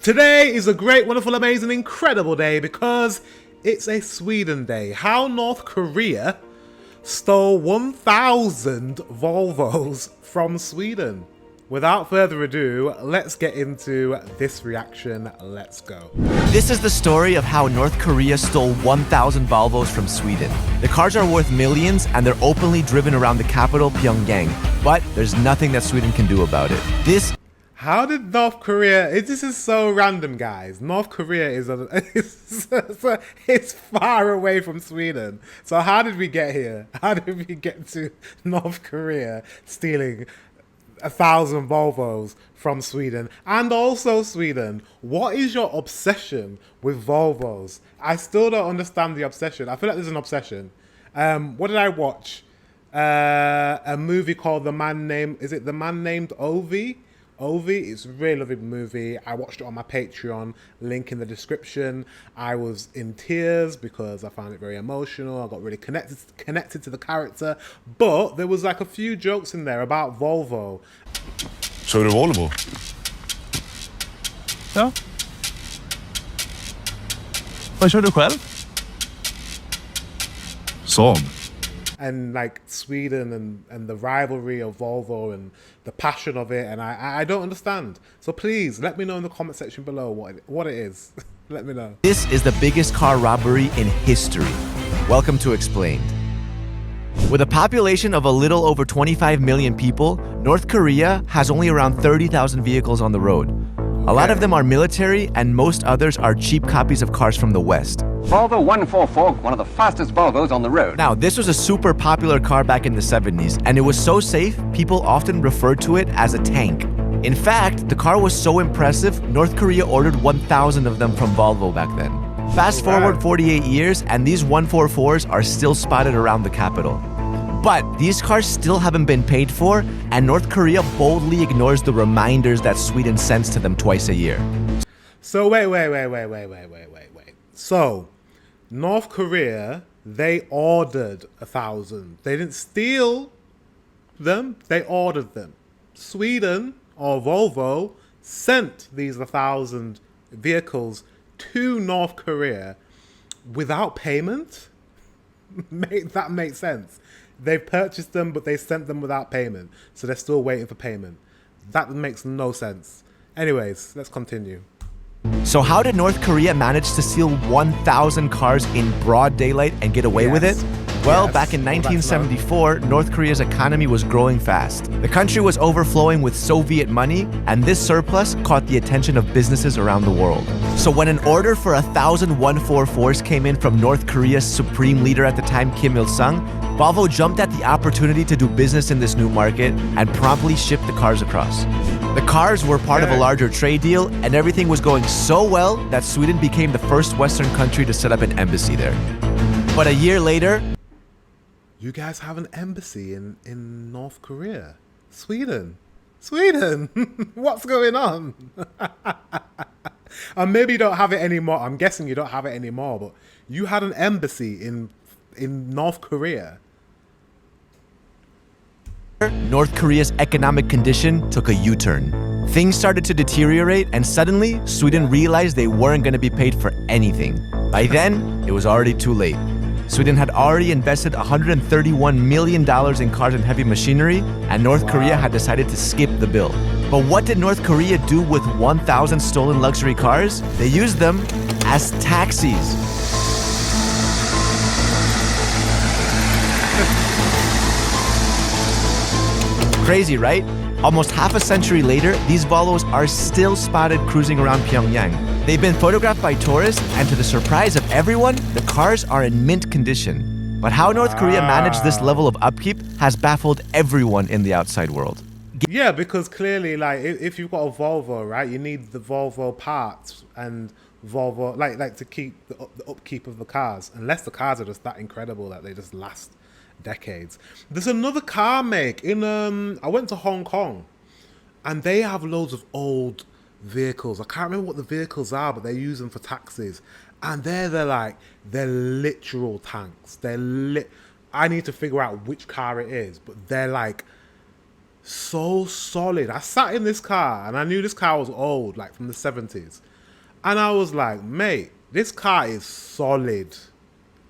Today is a great, wonderful, amazing, incredible day because it's a Sweden day. How North Korea stole 1,000 Volvos from Sweden. Without further ado, let's get into this reaction. Let's go. This is the story of how North Korea stole 1,000 Volvos from Sweden. The cars are worth millions and they're openly driven around the capital, Pyongyang. But there's nothing that Sweden can do about it. How did North Korea... This is so random, guys. North Korea is it's far away from Sweden. So how did we get here? How did we get to North Korea stealing 1,000 Volvos from Sweden? And also Sweden, what is your obsession with Volvos? I still don't understand the obsession. I feel like there's an obsession. What did I watch? A movie called The Man Named... Is it The Man Named Ovi? Ovi, it's a really lovely movie. I watched it on my Patreon, link in the description. I was in tears because I found it very emotional. I got really connected to the character. But there was like a few jokes in there about Volvo. Kör du Volvo? Ja. Vad kör du själv? Saab. And like Sweden and the rivalry of Volvo and the passion of it, and I don't understand. So please let me know in the comment section below what it is. Let me know. This is the biggest car robbery in history. Welcome to Explained. With a population of a little over 25 million people, North Korea has only around 30,000 vehicles on the road. A lot of them are military, and most others are cheap copies of cars from the West. Volvo 144, one of the fastest Volvos on the road. Now, this was a super popular car back in the 70s, and it was so safe, people often referred to it as a tank. In fact, the car was so impressive, North Korea ordered 1,000 of them from Volvo back then. Fast forward 48 years, and these 144s are still spotted around the capital. But these cars still haven't been paid for, and North Korea boldly ignores the reminders that Sweden sends to them twice a year. So wait. So, North Korea, they ordered 1,000. They didn't steal them, they ordered them. Sweden, or Volvo, sent these 1,000 vehicles to North Korea without payment? That makes sense. They've purchased them, but they sent them without payment. So they're still waiting for payment. That makes no sense. Anyways, let's continue. So how did North Korea manage to steal 1,000 cars in broad daylight and get away with it? Well, back in 1974, North Korea's economy was growing fast. The country was overflowing with Soviet money, and this surplus caught the attention of businesses around the world. So when an order for 1,000 144s came in from North Korea's supreme leader at the time, Kim Il-sung, Volvo jumped at the opportunity to do business in this new market and promptly shipped the cars across. The cars were part of a larger trade deal, and everything was going so well that Sweden became the first Western country to set up an embassy there. But a year later... You guys have an embassy in North Korea? Sweden? Sweden? What's going on? And maybe you don't have it anymore. I'm guessing you don't have it anymore, but you had an embassy in North Korea. North Korea's economic condition took a U-turn. Things started to deteriorate, and suddenly, Sweden realized they weren't going to be paid for anything. By then, it was already too late. Sweden had already invested $131 million in cars and heavy machinery, and North Korea had decided to skip the bill. But what did North Korea do with 1,000 stolen luxury cars? They used them as taxis. Crazy, right? Almost half a century later, these Volvos are still spotted cruising around Pyongyang. They've been photographed by tourists, and to the surprise of everyone, the cars are in mint condition. But how North Korea managed this level of upkeep has baffled everyone in the outside world. Yeah, because clearly, like, if you've got a Volvo, right, you need the Volvo parts and Volvo, like to keep the upkeep of the cars. Unless the cars are just that incredible that they just last decades. There's another car make in I went to Hong Kong, and they have loads of old vehicles. I can't remember what the vehicles are, but they use them for taxis, and they're literal tanks. I need to figure out which car it is, but they're like so solid. I sat in this car and I knew this car was old, like from the 70s. And I was like, mate, this car is solid.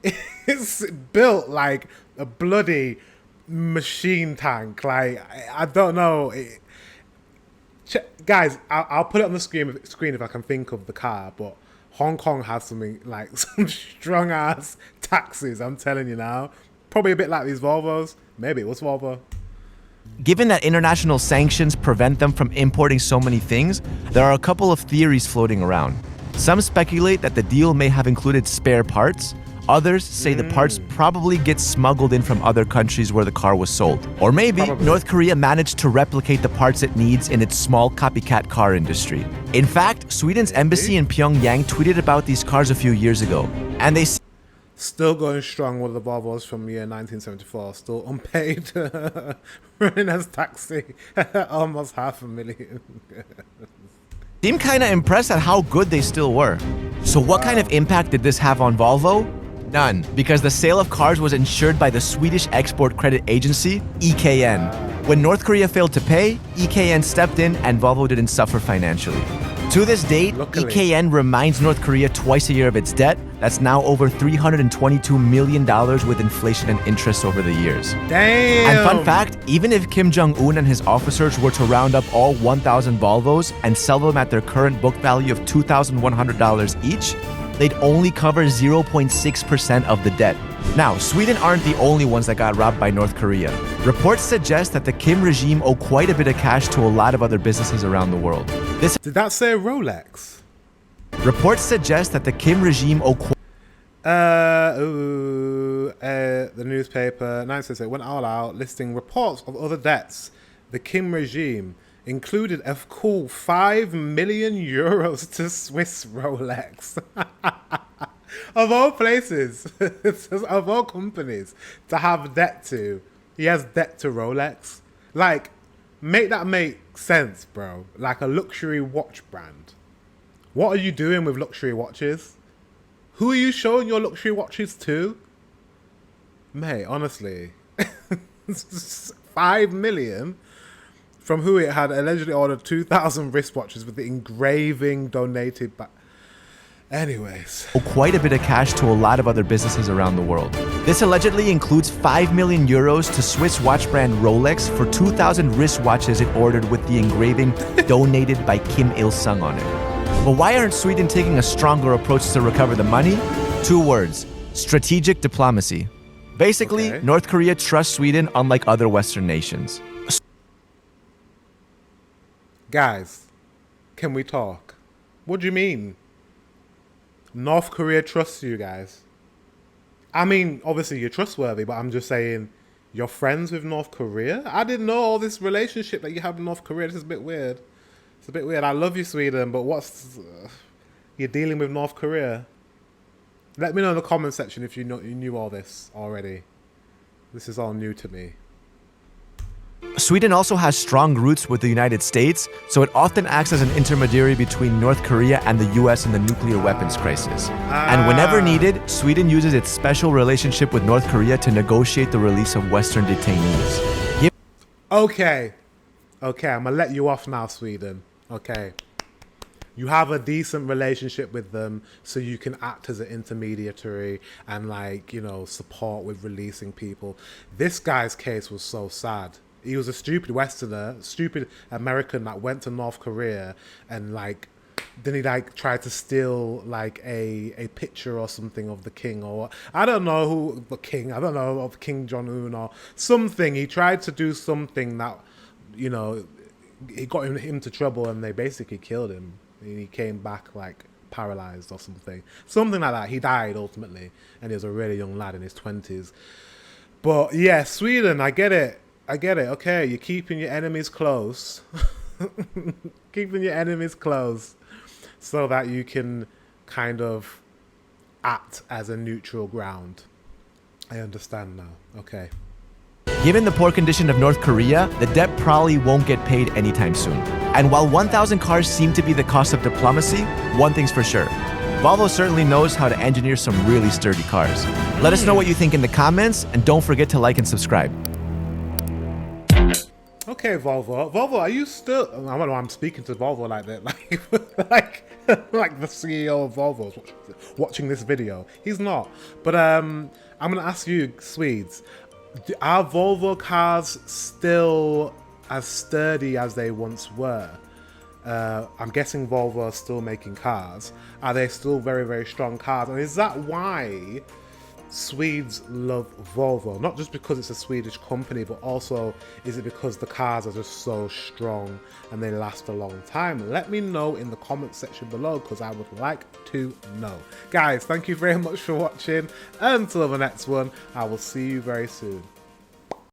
It's built like a bloody machine tank. Like, I don't know. Guys, I'll put it on the screen if I can think of the car, but Hong Kong has something like some strong ass taxis, I'm telling you now. Probably a bit like these Volvos. Maybe it was Volvo. Given that international sanctions prevent them from importing so many things, there are a couple of theories floating around. Some speculate that the deal may have included spare parts. Others say the parts probably get smuggled in from other countries where the car was sold. Or maybe North Korea managed to replicate the parts it needs in its small copycat car industry. In fact, Sweden's embassy in Pyongyang tweeted about these cars a few years ago, and they still going strong with the Volvos from year 1974, still unpaid, running as taxi, almost 500,000. seem kind of impressed at how good they still were. So what kind of impact did this have on Volvo? None, because the sale of cars was insured by the Swedish export credit agency, EKN. When North Korea failed to pay, EKN stepped in and Volvo didn't suffer financially. To this date, Luckily. EKN reminds North Korea twice a year of its debt. That's now over $322 million with inflation and interest over the years. Damn! And fun fact, even if Kim Jong-un and his officers were to round up all 1,000 Volvos and sell them at their current book value of $2,100 each, they'd only cover 0.6% of the debt. Now, Sweden aren't the only ones that got robbed by North Korea. Reports suggest that the Kim regime owe quite a bit of cash to a lot of other businesses around the world. Did that say Rolex? Reports suggest that the Kim regime owe the newspaper 968 went all out listing reports of other debts. The Kim regime included a cool 5 million euros to Swiss Rolex. Of all places, of all companies to have debt to, he has debt to Rolex. Like, make that make sense, bro. Like a luxury watch brand. What are you doing with luxury watches? Who are you showing your luxury watches to? Mate, honestly. 5 million from who it had allegedly ordered 2,000 wristwatches with the engraving donated by... Anyways. quite a bit of cash to a lot of other businesses around the world. This allegedly includes 5 million euros to Swiss watch brand Rolex for 2,000 wristwatches it ordered with the engraving donated by Kim Il-sung on it. But why aren't Sweden taking a stronger approach to recover the money? 2 words: strategic diplomacy. Basically, Okay. North Korea trusts Sweden unlike other Western nations. Guys, can we talk? What do you mean? North Korea trusts you guys. I mean, obviously you're trustworthy, but I'm just saying, you're friends with North Korea? I didn't know all this relationship that you have with North Korea. This is a bit weird. It's a bit weird. I love you, Sweden, but what's... you're dealing with North Korea? Let me know in the comment section if you knew all this already. This is all new to me. Sweden also has strong roots with the United States, so it often acts as an intermediary between North Korea and the US in the nuclear weapons crisis. And whenever needed, Sweden uses its special relationship with North Korea to negotiate the release of Western detainees. Okay, I'm gonna let you off now, Sweden. Okay. You have a decent relationship with them, so you can act as an intermediary and, like, you know, support with releasing people. This guy's case was so sad. He was a stupid Westerner, stupid American that went to North Korea and, like, then he, like, tried to steal, like, a picture or something of the king, or I don't know who the king, I don't know, of King Jong-un or something. He tried to do something that, you know, it got him into trouble, and they basically killed him. And he came back, like, paralyzed or something like that. He died ultimately, and he was a really young lad in his 20s. But yeah, Sweden, I get it. Okay, you're keeping your enemies close. Keeping your enemies close so that you can kind of act as a neutral ground. I understand now. Okay. Given the poor condition of North Korea, the debt probably won't get paid anytime soon. And while 1,000 cars seem to be the cost of diplomacy, one thing's for sure: Volvo certainly knows how to engineer some really sturdy cars. Let us know what you think in the comments, and don't forget to like and subscribe. Okay, Volvo. Volvo, are you still... I don't know, I'm speaking to Volvo like that. Like like the CEO of Volvos watching this video. He's not. But I'm going to ask you, Swedes, are Volvo cars still as sturdy as they once were? I'm guessing Volvo are still making cars. Are they still very, very strong cars? And is that why Swedes love Volvo? Not just because it's a Swedish company, but also is it because the cars are just so strong and they last a long time? Let me know in the comment section below, because I would like to know. Guys, thank you very much for watching. Until the next one, I will see you very soon.